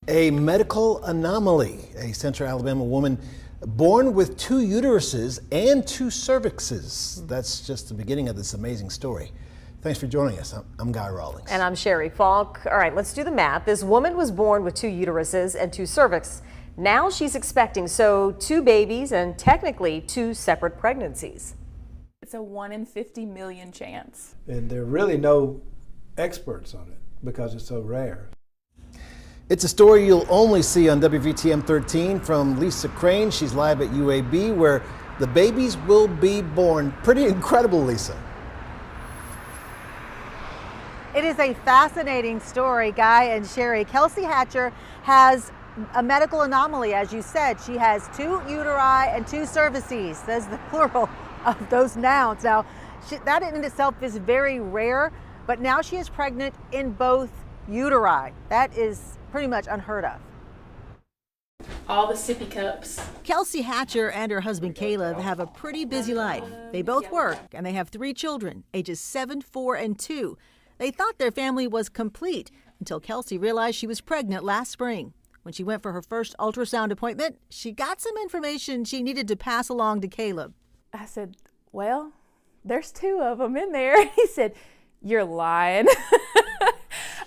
A medical anomaly. A Central Alabama woman born with 2 uteruses and 2 cervixes. That's just the beginning of this amazing story. Thanks for joining us. I'm Guy Rawlings. And I'm Sherry Falk. All right, let's do the math. This woman was born with 2 uteruses and 2 cervixes. Now she's expecting 2 babies and technically 2 separate pregnancies. It's a 1 in 50 million chance. And there are really no experts on it because it's so rare. It's a story you'll only see on WVTM 13 from Lisa Crane. She's live at UAB where the babies will be born. Pretty incredible, Lisa. It is a fascinating story, Guy and Sherry. Kelsey Hatcher has a medical anomaly, as you said. She has 2 uteri and 2 cervices. That's the plural of those nouns. Now, that in itself is very rare, but now she is pregnant in both uteri. That is pretty much unheard of. All the sippy cups. Kelsey Hatcher and her husband Caleb have a pretty busy life. They both work and they have 3 children, ages 7, 4, and 2. They thought their family was complete until Kelsey realized she was pregnant last spring. When she went for her first ultrasound appointment, she got some information she needed to pass along to Caleb. I said, well, there's 2 of them in there. He said, you're lying.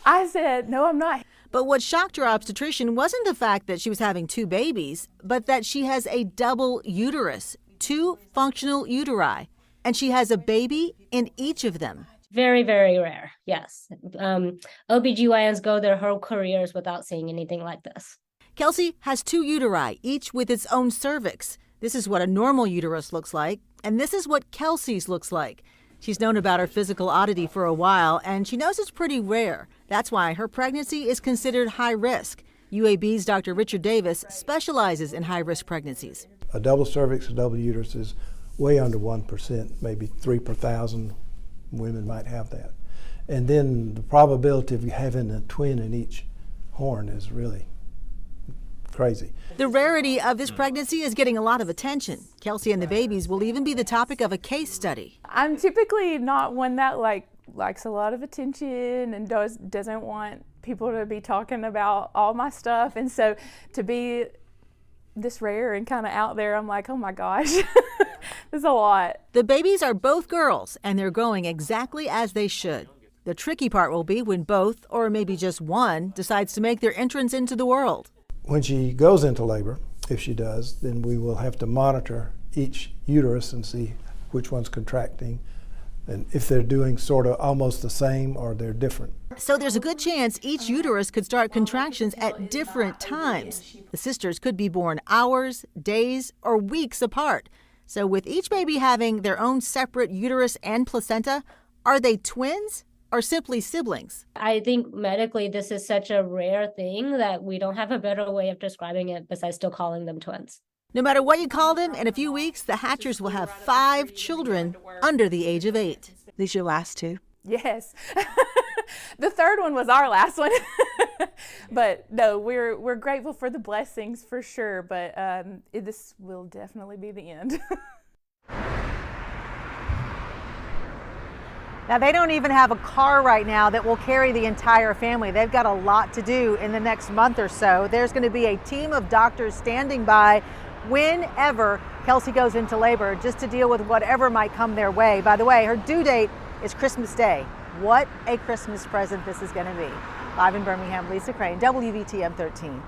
I said, no, I'm not. But what shocked her obstetrician wasn't the fact that she was having 2 babies, but that she has a double uterus, 2 functional uteri, and she has a baby in each of them. Very, very rare, yes. OBGYNs go their whole careers without seeing anything like this. Kelsey has 2 uteri, each with its own cervix. This is what a normal uterus looks like, and this is what Kelsey's looks like. She's known about her physical oddity for a while, and she knows it's pretty rare. That's why her pregnancy is considered high risk. UAB's Dr. Richard Davis specializes in high-risk pregnancies. A double cervix, a double uterus is way under 1%, maybe 3 per 1,000 women might have that. And then the probability of having a twin in each horn is really crazy. The rarity of this pregnancy is getting a lot of attention. Kelsey and the babies will even be the topic of a case study. I'm typically not one that likes a lot of attention and doesn't want people to be talking about all my stuff. And so to be this rare and kind of out there, I'm like, oh my gosh, there's a lot. The babies are both girls and they're growing exactly as they should. The tricky part will be when both, or maybe just one, decides to make their entrance into the world. When she goes into labor, if she does, then we will have to monitor each uterus and see which one's contracting and if they're doing sort of almost the same or they're different. So there's a good chance each uterus could start contractions at different times. The sisters could be born hours, days, or weeks apart. So with each baby having their own separate uterus and placenta, are they twins or simply siblings? I think medically this is such a rare thing that we don't have a better way of describing it besides still calling them twins. No matter what you call them, in a few weeks, the Hatchers will have 5 children under the age of 8. These your last 2? Yes. The 3rd one was our last one. But no, we're grateful for the blessings for sure, but this will definitely be the end. Now, they don't even have a car right now that will carry the entire family. They've got a lot to do in the next month or so. There's going to be a team of doctors standing by whenever Kelsey goes into labor just to deal with whatever might come their way. By the way, her due date is Christmas Day. What a Christmas present this is going to be. Live in Birmingham, Lisa Crane, WVTM 13.